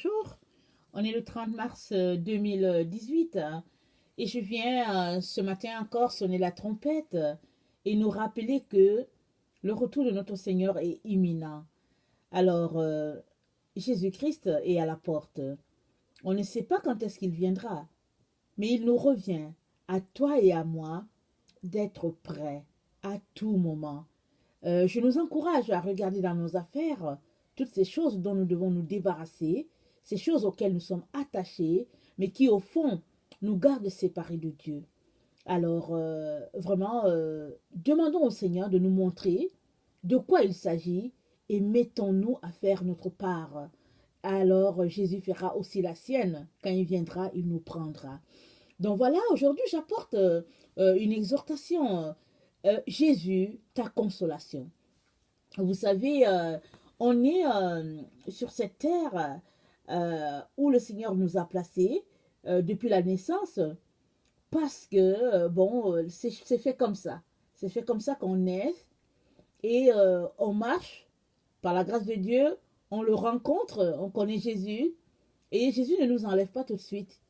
bonjour. On est le 30 mars 2018 et je viens ce matin encore sonner la trompette et nous rappeler que le retour de notre Seigneur est imminent. Alors, Jésus-Christ est à la porte. On ne sait pas quand est-ce qu'il viendra, mais il nous revient, à toi et à moi, d'être prêts à tout moment. Je nous encourage à regarder dans nos affaires toutes ces choses dont nous devons nous débarrasser, ces choses auxquelles nous sommes attachés, mais qui au fond nous gardent séparés de Dieu. Alors, vraiment, demandons au Seigneur de nous montrer de quoi il s'agit et mettons-nous à faire notre part. Alors, Jésus fera aussi la sienne. Quand il viendra, il nous prendra. Donc voilà, aujourd'hui, j'apporte une exhortation. Jésus, ta consolation. Vous savez, on est sur cette terre où le Seigneur nous a placés depuis la naissance parce que, c'est fait comme ça. C'est fait comme ça qu'on naît et on marche par la grâce de Dieu, on le rencontre, on connaît Jésus et Jésus ne nous enlève pas tout de suite.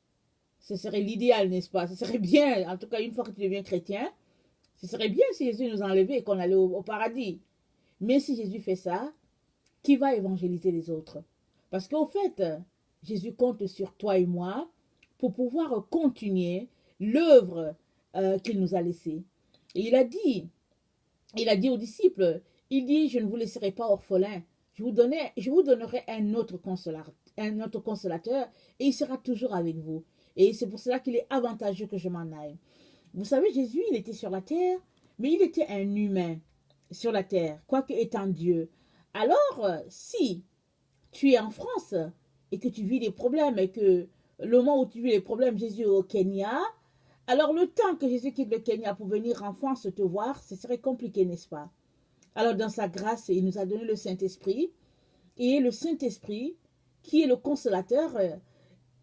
Ce serait l'idéal, n'est-ce pas? Ce serait bien, en tout cas une fois que tu deviens chrétien, ce serait bien si Jésus nous enlevait et qu'on allait au paradis. Mais si Jésus fait ça, qui va évangéliser les autres? Parce qu'au fait, Jésus compte sur toi et moi pour pouvoir continuer l'œuvre qu'il nous a laissée. Et il a dit aux disciples, il dit, je ne vous laisserai pas orphelins, je vous donnerai un autre consolateur et il sera toujours avec vous. Et c'est pour cela qu'il est avantageux que je m'en aille. Vous savez, Jésus, il était sur la terre, mais il était un humain sur la terre, quoique étant Dieu. Alors, si tu es en France et que tu vis des problèmes et que le moment où tu vis les problèmes, Jésus est au Kenya, alors le temps que Jésus quitte le Kenya pour venir en France te voir, ce serait compliqué, n'est-ce pas? Alors, dans sa grâce, il nous a donné le Saint-Esprit. Et le Saint-Esprit, qui est le consolateur,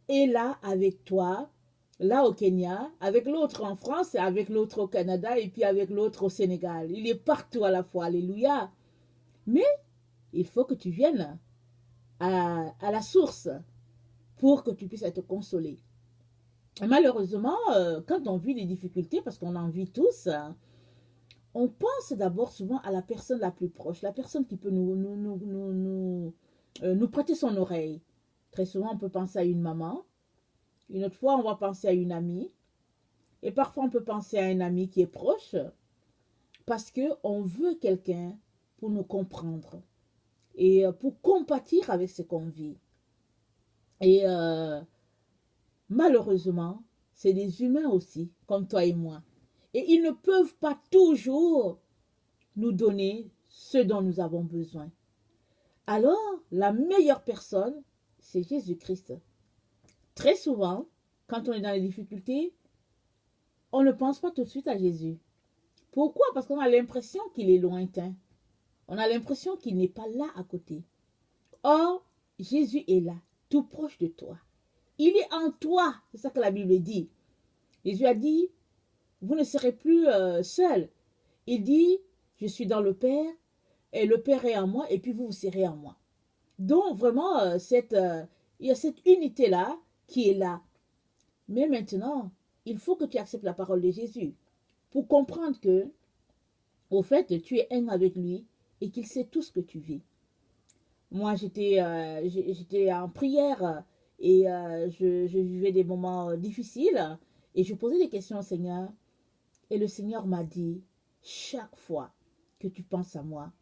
est là avec toi, là au Kenya, avec l'autre en France, avec l'autre au Canada et puis avec l'autre au Sénégal. Il est partout à la fois, alléluia. Mais il faut que tu viennes à la source pour que tu puisses être consolé. Malheureusement, quand on vit des difficultés, parce qu'on en vit tous, on pense d'abord souvent à la personne la plus proche, la personne qui peut nous prêter son oreille. Très souvent, on peut penser à une maman. Une autre fois, on va penser à une amie. Et parfois, on peut penser à un ami qui est proche parce qu'on veut quelqu'un pour nous comprendre et pour compatir avec ce qu'on vit. Et malheureusement, c'est des humains aussi, comme toi et moi. Et ils ne peuvent pas toujours nous donner ce dont nous avons besoin. Alors, la meilleure personne, c'est Jésus-Christ. Très souvent, quand on est dans les difficultés, on ne pense pas tout de suite à Jésus. Pourquoi? Parce qu'on a l'impression qu'il est lointain. On a l'impression qu'il n'est pas là à côté. Or, Jésus est là, tout proche de toi. Il est en toi. C'est ça que la Bible dit. Jésus a dit, vous ne serez plus seul. Il dit, je suis dans le Père, et le Père est en moi, et puis vous serez en moi. Donc, vraiment, il y a cette unité-là qui est là. Mais maintenant, il faut que tu acceptes la parole de Jésus pour comprendre que, au fait, tu es un avec lui et qu'il sait tout ce que tu vis. Moi, j'étais en prière et je vivais des moments difficiles et je posais des questions au Seigneur. Et le Seigneur m'a dit, chaque fois que tu penses à moi,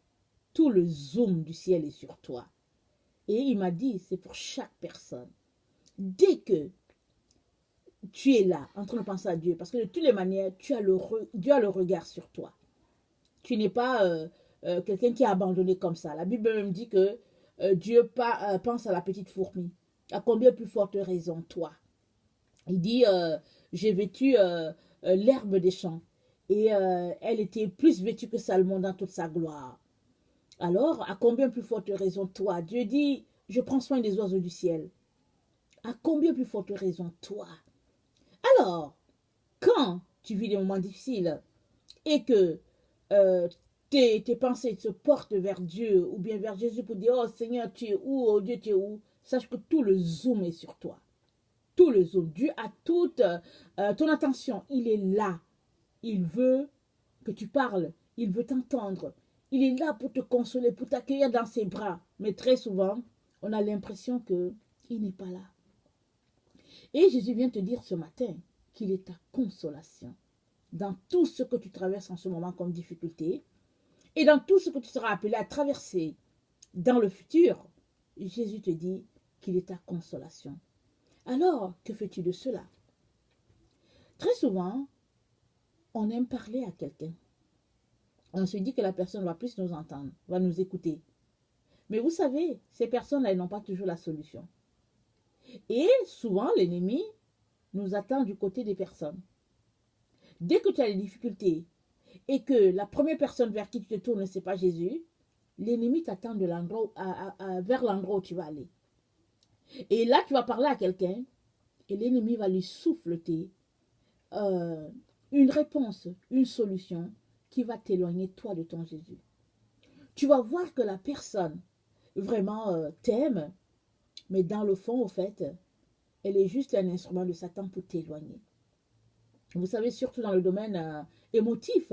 tout le zoom du ciel est sur toi. Et il m'a dit, c'est pour chaque personne. Dès que tu es là, en train de penser à Dieu, parce que de toutes les manières, Dieu a le regard sur toi. Tu n'es pas quelqu'un qui est abandonné comme ça. La Bible même dit que Dieu pense à la petite fourmi. À combien plus forte raison, toi? Il dit, j'ai vêtu l'herbe des champs. Et elle était plus vêtue que Salomon dans toute sa gloire. Alors, à combien plus forte raison, toi? Dieu dit, je prends soin des oiseaux du ciel. À combien plus forte raison, toi? Alors, quand tu vis des moments difficiles et que tes pensées se portent vers Dieu ou bien vers Jésus pour dire, oh Seigneur, tu es où? Oh Dieu, tu es où? sache que tout le zoom est sur toi. Tout le zoom. Dieu a toute ton attention. Il est là. Il veut que tu parles. Il veut t'entendre. Il est là pour te consoler, pour t'accueillir dans ses bras. Mais très souvent, on a l'impression qu'il n'est pas là. Et Jésus vient te dire ce matin qu'il est ta consolation dans tout ce que tu traverses en ce moment comme difficulté et dans tout ce que tu seras appelé à traverser dans le futur. Jésus te dit qu'il est ta consolation. Alors, que fais-tu de cela? Très souvent, on aime parler à quelqu'un. On se dit que la personne va plus nous entendre, va nous écouter. Mais vous savez, ces personnes-là, elles n'ont pas toujours la solution. Et souvent, l'ennemi nous attend du côté des personnes. Dès que tu as des difficultés et que la première personne vers qui tu te tournes, ce n'est pas Jésus, l'ennemi t'attend de l'endroit vers l'endroit où tu vas aller. Et là, tu vas parler à quelqu'un et l'ennemi va lui souffleter une réponse, une solution qui va t'éloigner, toi, de ton Jésus. Tu vas voir que la personne vraiment t'aime, mais dans le fond, au fait, elle est juste un instrument de Satan pour t'éloigner. Vous savez, surtout dans le domaine émotif,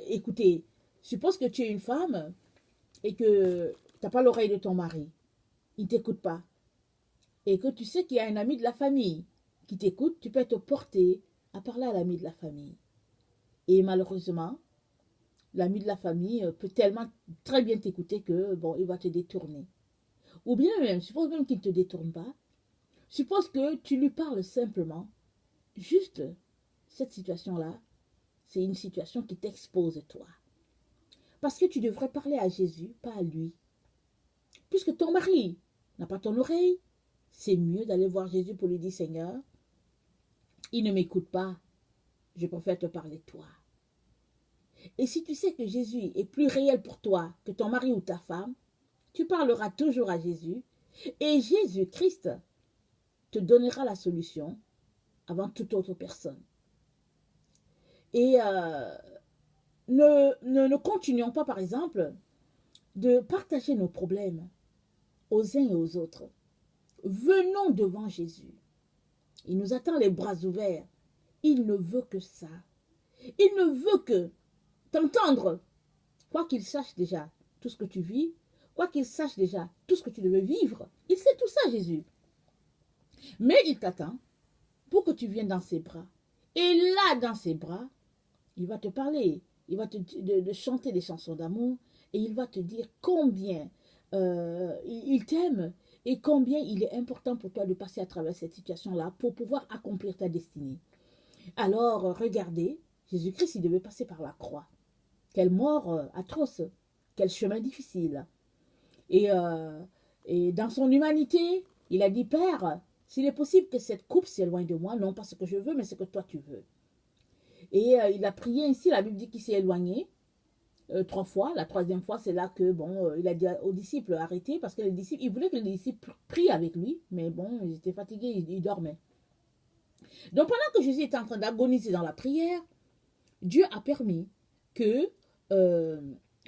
écoutez, suppose que tu es une femme et que tu n'as pas l'oreille de ton mari, il ne t'écoute pas, et que tu sais qu'il y a un ami de la famille qui t'écoute, tu peux te porter à parler à l'ami de la famille. Et malheureusement, l'ami de la famille peut tellement très bien t'écouter que, bon, il va te détourner. Ou bien même, suppose même qu'il ne te détourne pas, suppose que tu lui parles simplement. Juste, cette situation-là, c'est une situation qui t'expose toi. Parce que tu devrais parler à Jésus, pas à lui. Puisque ton mari n'a pas ton oreille, c'est mieux d'aller voir Jésus pour lui dire, Seigneur, il ne m'écoute pas, je préfère te parler toi. Et si tu sais que Jésus est plus réel pour toi que ton mari ou ta femme, tu parleras toujours à Jésus et Jésus-Christ te donnera la solution avant toute autre personne. Et ne continuons pas, par exemple, de partager nos problèmes aux uns et aux autres. Venons devant Jésus. Il nous attend les bras ouverts. Il ne veut que ça. Il ne veut que t'entendre. Quoi qu'il sache déjà tout ce que tu vis, quoi qu'il sache déjà tout ce que tu devais vivre, il sait tout ça, Jésus. Mais il t'attend pour que tu viennes dans ses bras. Et là, dans ses bras, il va te parler, il va te de chanter des chansons d'amour et il va te dire combien il t'aime et combien il est important pour toi de passer à travers cette situation-là pour pouvoir accomplir ta destinée. Alors, regardez, Jésus-Christ, il devait passer par la croix. Quelle mort atroce, quel chemin difficile. Et dans son humanité, il a dit, Père, s'il est possible que cette coupe s'éloigne de moi, non pas ce que je veux, mais ce que toi tu veux. Et il a prié ainsi, la Bible dit qu'il s'est éloigné 3 fois. La 3e fois, c'est là que, bon, il a dit aux disciples, arrêtez, parce que les disciples, il voulait que les disciples prient avec lui, mais bon, ils étaient fatigués, ils dormaient. Donc, pendant que Jésus était en train d'agoniser dans la prière, Dieu a permis que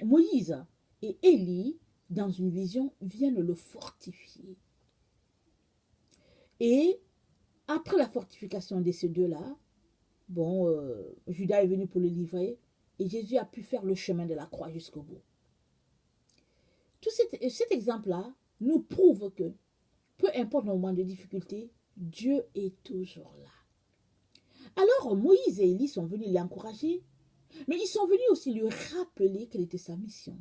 Moïse et Élie, dans une vision, viennent le fortifier. Et après la fortification de ces deux-là, bon, Judas est venu pour le livrer et Jésus a pu faire le chemin de la croix jusqu'au bout. Tout cet exemple-là nous prouve que, peu importe le moment de difficulté, Dieu est toujours là. Alors Moïse et Élie sont venus l'encourager, mais ils sont venus aussi lui rappeler quelle était sa mission.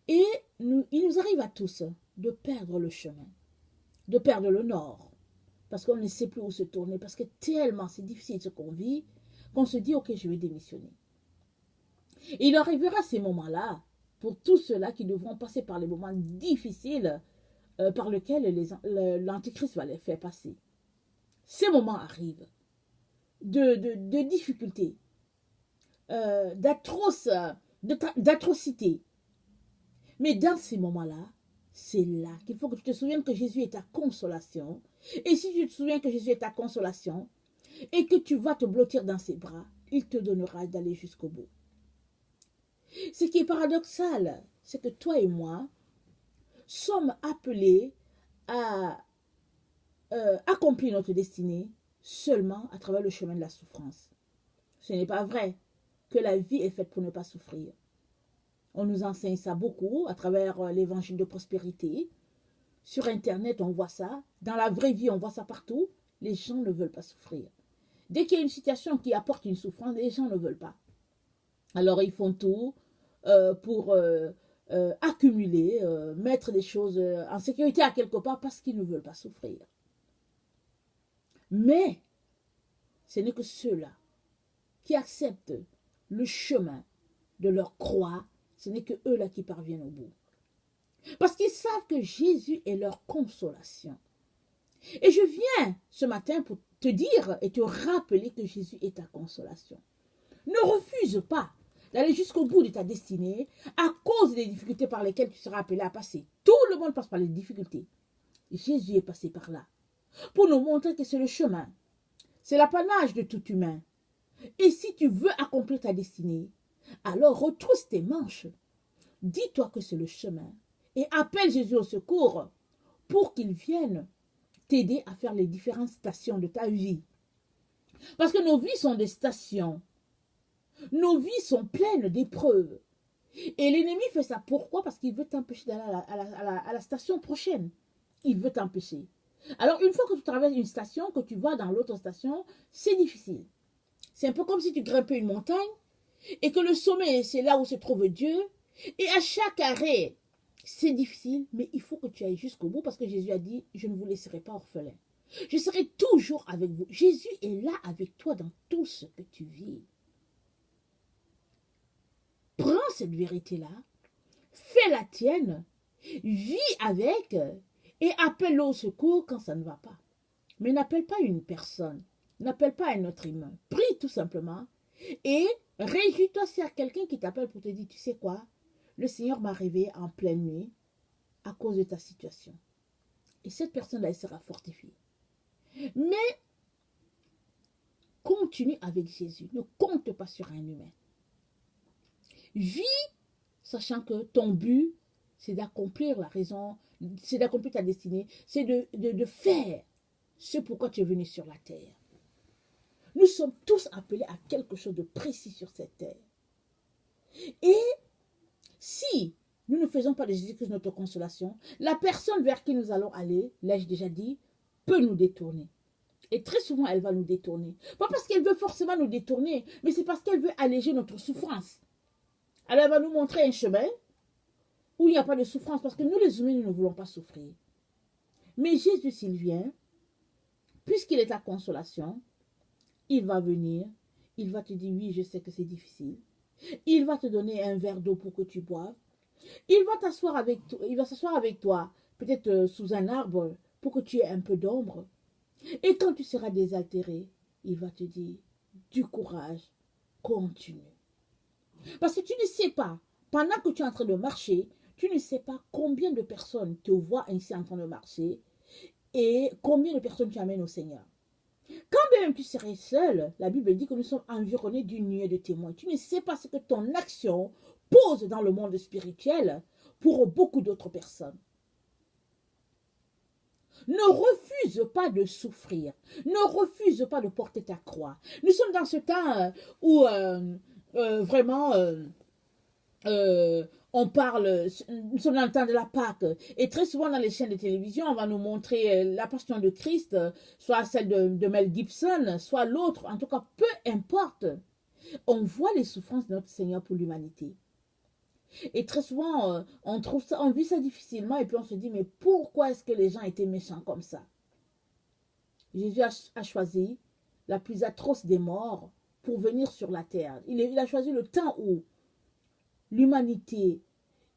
Et il nous arrive à tous de perdre le chemin, de perdre le nord, parce qu'on ne sait plus où se tourner, parce que tellement c'est difficile ce qu'on vit, qu'on se dit, ok, je vais démissionner. Et il arrivera ces moments-là, pour tous ceux-là qui devront passer par les moments difficiles par lesquels l'Antichrist va les faire passer. Ces moments arrivent de difficultés, d'atrocités. Mais dans ces moments-là, c'est là qu'il faut que tu te souviennes que Jésus est ta consolation. Et si tu te souviens que Jésus est ta consolation et que tu vas te blottir dans ses bras, il te donnera d'aller jusqu'au bout. Ce qui est paradoxal, c'est que toi et moi, sommes appelés à accomplir notre destinée seulement à travers le chemin de la souffrance. Ce n'est pas vrai que la vie est faite pour ne pas souffrir. On nous enseigne ça beaucoup à travers l'évangile de prospérité. Sur Internet, on voit ça. Dans la vraie vie, on voit ça partout. Les gens ne veulent pas souffrir. Dès qu'il y a une situation qui apporte une souffrance, les gens ne veulent pas. Alors, ils font tout pour accumuler, mettre des choses en sécurité à quelque part parce qu'ils ne veulent pas souffrir. Mais, ce n'est que ceux-là qui acceptent le chemin de leur croix, ce n'est que eux-là qui parviennent au bout. Parce qu'ils savent que Jésus est leur consolation. Et je viens ce matin pour te dire et te rappeler que Jésus est ta consolation. Ne refuse pas d'aller jusqu'au bout de ta destinée à cause des difficultés par lesquelles tu seras appelé à passer. Tout le monde passe par les difficultés. Jésus est passé par là pour nous montrer que c'est le chemin. C'est l'apanage de tout humain. Et si tu veux accomplir ta destinée, alors retrousse tes manches. Dis-toi que c'est le chemin et appelle Jésus au secours pour qu'il vienne t'aider à faire les différentes stations de ta vie. Parce que nos vies sont des stations. Nos vies sont pleines d'épreuves. Et l'ennemi fait ça. Pourquoi? Parce qu'il veut t'empêcher d'aller à la station prochaine. Il veut t'empêcher. Alors, une fois que tu traverses une station, que tu vas dans l'autre station, c'est difficile. C'est un peu comme si tu grimpais une montagne et que le sommet, c'est là où se trouve Dieu. Et à chaque arrêt, c'est difficile, mais il faut que tu ailles jusqu'au bout parce que Jésus a dit, je ne vous laisserai pas orphelin. Je serai toujours avec vous. Jésus est là avec toi dans tout ce que tu vis. Prends cette vérité-là, fais la tienne, vis avec et appelle au secours quand ça ne va pas. Mais n'appelle pas une personne, n'appelle pas un autre humain. Prie tout simplement et réjouis-toi s'il y a quelqu'un qui t'appelle pour te dire, tu sais quoi, le Seigneur m'a réveillé en pleine nuit à cause de ta situation. Et cette personne-là, elle sera fortifiée. Mais continue avec Jésus. Ne compte pas sur un humain. Vis, sachant que ton but, c'est d'accomplir la raison, c'est d'accomplir ta destinée, c'est de faire ce pourquoi tu es venu sur la terre. Nous sommes tous appelés à quelque chose de précis sur cette terre. Et si nous ne faisons pas de Jésus-Christ notre consolation, la personne vers qui nous allons aller, l'ai-je déjà dit, peut nous détourner. Et très souvent, elle va nous détourner. Pas parce qu'elle veut forcément nous détourner, mais c'est parce qu'elle veut alléger notre souffrance. Alors, elle va nous montrer un chemin où il n'y a pas de souffrance, parce que nous, les humains, nous ne voulons pas souffrir. Mais Jésus, s'il vient, puisqu'il est ta consolation, il va venir, il va te dire, oui, je sais que c'est difficile. Il va te donner un verre d'eau pour que tu boives. Il va s'asseoir avec toi, peut-être sous un arbre, pour que tu aies un peu d'ombre. Et quand tu seras désaltéré, il va te dire, du courage, continue. Parce que tu ne sais pas, pendant que tu es en train de marcher, tu ne sais pas combien de personnes te voient ainsi en train de marcher et combien de personnes tu amènes au Seigneur. Quand même tu serais seul, la Bible dit que nous sommes environnés d'une nuée de témoins. Tu ne sais pas ce que ton action pose dans le monde spirituel pour beaucoup d'autres personnes. Ne refuse pas de souffrir. Ne refuse pas de porter ta croix. Nous sommes dans ce temps où vraiment on parle, nous sommes dans le temps de la Pâque. Et très souvent dans les chaînes de télévision, on va nous montrer la passion de Christ, soit celle de Mel Gibson, soit l'autre. En tout cas, peu importe. On voit les souffrances de notre Seigneur pour l'humanité. Et très souvent, on trouve ça, on vit ça difficilement et puis on se dit, mais pourquoi est-ce que les gens étaient méchants comme ça? Jésus a choisi la plus atroce des morts pour venir sur la terre. Il a choisi le temps où l'humanité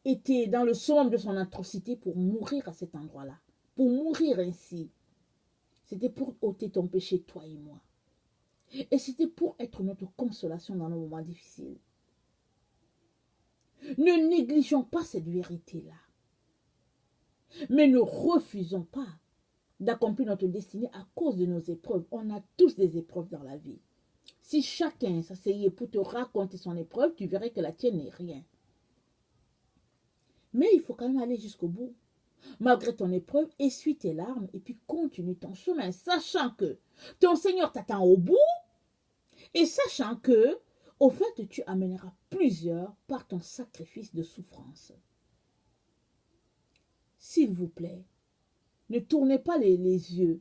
était dans le somme de son atrocité pour mourir à cet endroit-là. Pour mourir ainsi. C'était pour ôter ton péché, toi et moi. Et c'était pour être notre consolation dans nos moments difficiles. Ne négligeons pas cette vérité-là. Mais ne refusons pas d'accomplir notre destinée à cause de nos épreuves. On a tous des épreuves dans la vie. Si chacun s'asseyait pour te raconter son épreuve, tu verrais que la tienne n'est rien. Mais il faut quand même aller jusqu'au bout. Malgré ton épreuve, essuie tes larmes et puis continue ton chemin, sachant que ton Seigneur t'attend au bout et sachant que, au fait, tu amèneras plusieurs par ton sacrifice de souffrance. S'il vous plaît, ne tournez pas les yeux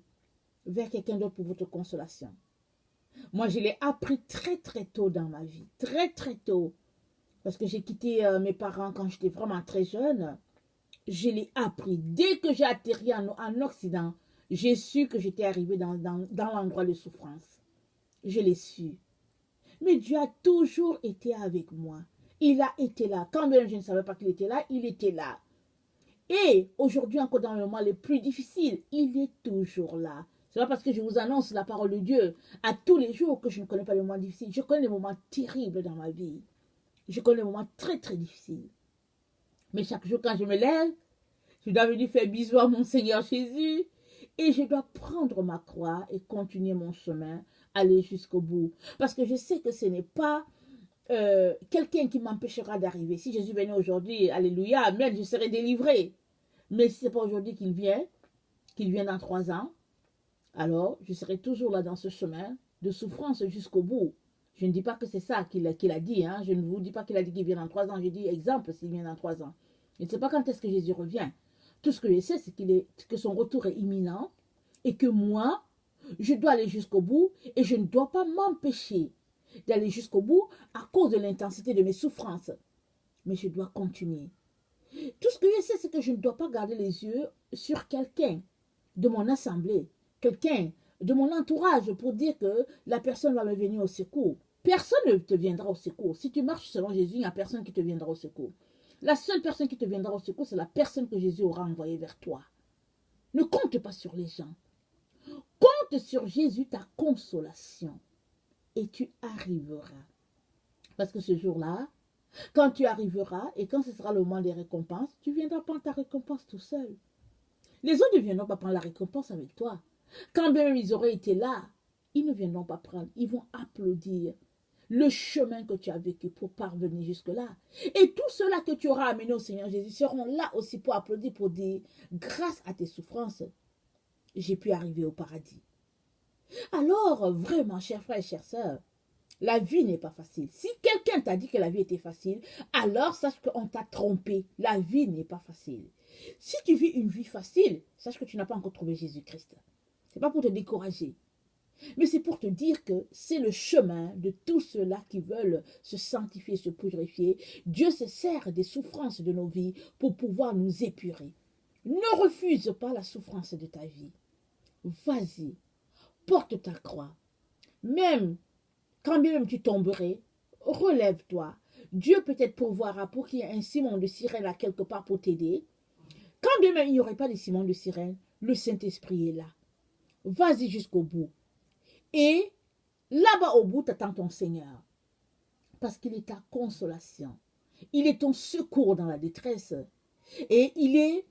vers quelqu'un d'autre pour votre consolation. Moi, je l'ai appris très très tôt dans ma vie, très très tôt, parce que j'ai quitté mes parents quand j'étais vraiment très jeune. Je l'ai appris. Dès que j'ai atterri en Occident, j'ai su que j'étais arrivé dans l'endroit de souffrance. Je l'ai su. Mais Dieu a toujours été avec moi. Il a été là. Quand même je ne savais pas qu'il était là, il était là. Et aujourd'hui, encore dans les moments les plus difficiles, il est toujours là. C'est pas parce que je vous annonce la parole de Dieu à tous les jours que je ne connais pas les moments difficiles. Je connais les moments terribles dans ma vie. Je connais les moments très très difficiles. Mais chaque jour quand je me lève, je dois venir faire bisous à mon Seigneur Jésus et je dois prendre ma croix et continuer mon chemin, aller jusqu'au bout. Parce que je sais que ce n'est pas quelqu'un qui m'empêchera d'arriver. Si Jésus venait aujourd'hui, alléluia, amen, je serai délivré. Mais si ce n'est pas aujourd'hui qu'il vient dans 3 ans, alors je serai toujours là dans ce chemin de souffrance jusqu'au bout. Je ne dis pas que c'est ça qu'il a dit. Hein. Je ne vous dis pas qu'il a dit qu'il vient dans 3 ans. Je dis exemple s'il vient dans 3 ans. Je ne sais pas quand est-ce que Jésus revient. Tout ce que je sais, c'est que son retour est imminent et que moi, je dois aller jusqu'au bout et je ne dois pas m'empêcher d'aller jusqu'au bout à cause de l'intensité de mes souffrances. Mais je dois continuer. Tout ce que je sais, c'est que je ne dois pas garder les yeux sur quelqu'un de mon assemblée, quelqu'un de mon entourage pour dire que la personne va me venir au secours. Personne ne te viendra au secours. Si tu marches selon Jésus, il n'y a personne qui te viendra au secours. La seule personne qui te viendra au secours, c'est la personne que Jésus aura envoyée vers toi. Ne compte pas sur les gens. Compte sur Jésus, ta consolation. Et tu arriveras. Parce que ce jour-là, quand tu arriveras et quand ce sera le moment des récompenses, tu ne viendras prendre ta récompense tout seul. Les autres ne viendront pas prendre la récompense avec toi. Quand bien même ils auraient été là, ils ne viendront pas prendre. Ils vont applaudir le chemin que tu as vécu pour parvenir jusque-là. Et tous ceux-là que tu auras amenés au Seigneur Jésus seront là aussi pour applaudir, pour dire, grâce à tes souffrances, j'ai pu arriver au paradis. Alors, vraiment, chers frères et chères sœurs, la vie n'est pas facile. Si quelqu'un t'a dit que la vie était facile, alors sache qu'on t'a trompé. La vie n'est pas facile. Si tu vis une vie facile, sache que tu n'as pas encore trouvé Jésus-Christ. Ce n'est pas pour te décourager. Mais c'est pour te dire que c'est le chemin de tous ceux-là qui veulent se sanctifier, se purifier. Dieu se sert des souffrances de nos vies pour pouvoir nous épurer. Ne refuse pas la souffrance de ta vie. Vas-y, porte ta croix. Même quand bien même tu tomberais, relève-toi. Dieu peut-être pourvoira pour qu'il y ait un Simon de Cyrène là quelque part pour t'aider. Quand bien même il n'y aurait pas de Simon de Cyrène, le Saint-Esprit est là. Vas-y jusqu'au bout. Et là-bas au bout, t'attends ton Seigneur. Parce qu'il est ta consolation. Il est ton secours dans la détresse. Et il est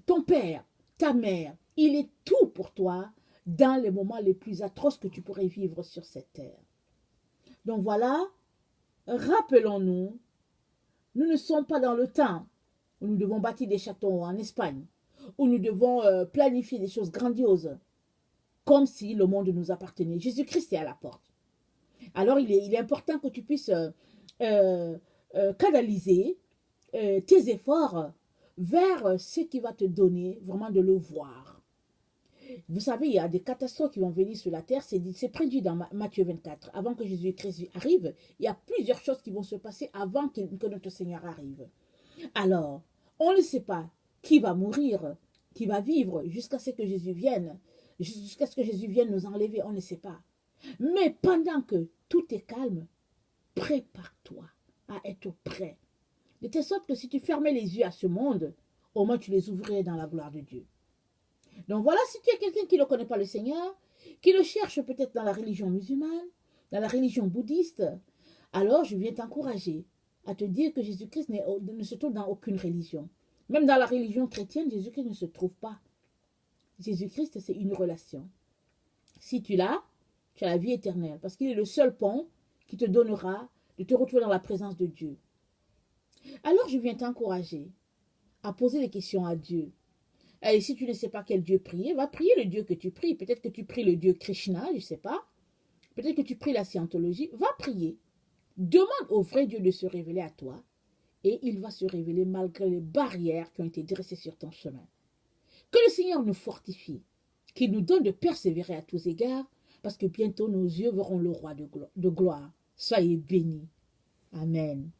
ton père, ta mère. Il est tout pour toi dans les moments les plus atroces que tu pourrais vivre sur cette terre. Donc voilà, rappelons-nous, nous ne sommes pas dans le temps où nous devons bâtir des châteaux en Espagne, où nous devons planifier des choses grandioses, comme si le monde nous appartenait. Jésus-Christ est à la porte. Alors il est important que tu puisses canaliser tes efforts vers ce qui va te donner vraiment de le voir. Vous savez, il y a des catastrophes qui vont venir sur la terre, c'est prédit dans Matthieu 24. Avant que Jésus-Christ arrive, il y a plusieurs choses qui vont se passer avant que notre Seigneur arrive. Alors, on ne sait pas qui va mourir, qui va vivre jusqu'à ce que Jésus vienne, jusqu'à ce que Jésus vienne nous enlever, on ne sait pas. Mais pendant que tout est calme, prépare-toi à être prêt. De telle sorte que si tu fermais les yeux à ce monde, au moins tu les ouvrais dans la gloire de Dieu. Donc voilà, si tu es quelqu'un qui ne connaît pas le Seigneur, qui le cherche peut-être dans la religion musulmane, dans la religion bouddhiste, alors je viens t'encourager à te dire que Jésus-Christ ne se trouve dans aucune religion. Même dans la religion chrétienne, Jésus-Christ ne se trouve pas. Jésus-Christ, c'est une relation. Si tu l'as, tu as la vie éternelle, parce qu'il est le seul pont qui te donnera de te retrouver dans la présence de Dieu. Alors je viens t'encourager à poser des questions à Dieu. Et si tu ne sais pas quel Dieu prier, va prier le Dieu que tu pries. Peut-être que tu pries le Dieu Krishna, je ne sais pas. Peut-être que tu pries la scientologie. Va prier. Demande au vrai Dieu de se révéler à toi. Et il va se révéler malgré les barrières qui ont été dressées sur ton chemin. Que le Seigneur nous fortifie. Qu'il nous donne de persévérer à tous égards. Parce que bientôt nos yeux verront le roi de gloire. Soyez bénis. Amen.